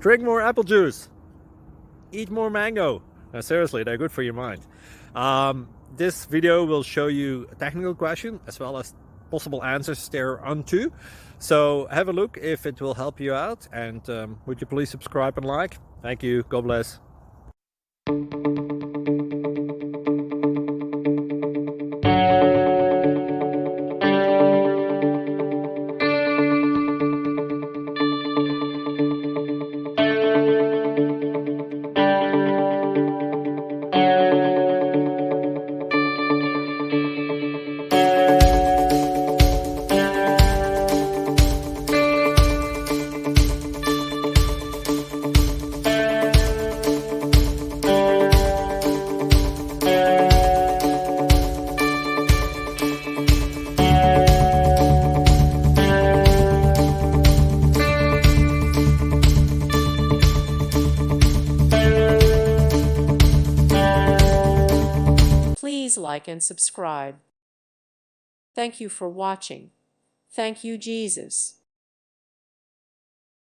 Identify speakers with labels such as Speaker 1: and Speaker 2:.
Speaker 1: Drink more apple juice. Eat more mango. Seriously, they're good for your mind. This video will show you a technical question as well as possible answers thereunto. So have a look if it will help you out, and would you please subscribe and like? Thank you. God bless.
Speaker 2: Please like and subscribe. Thank you for watching. Thank you, Jesus.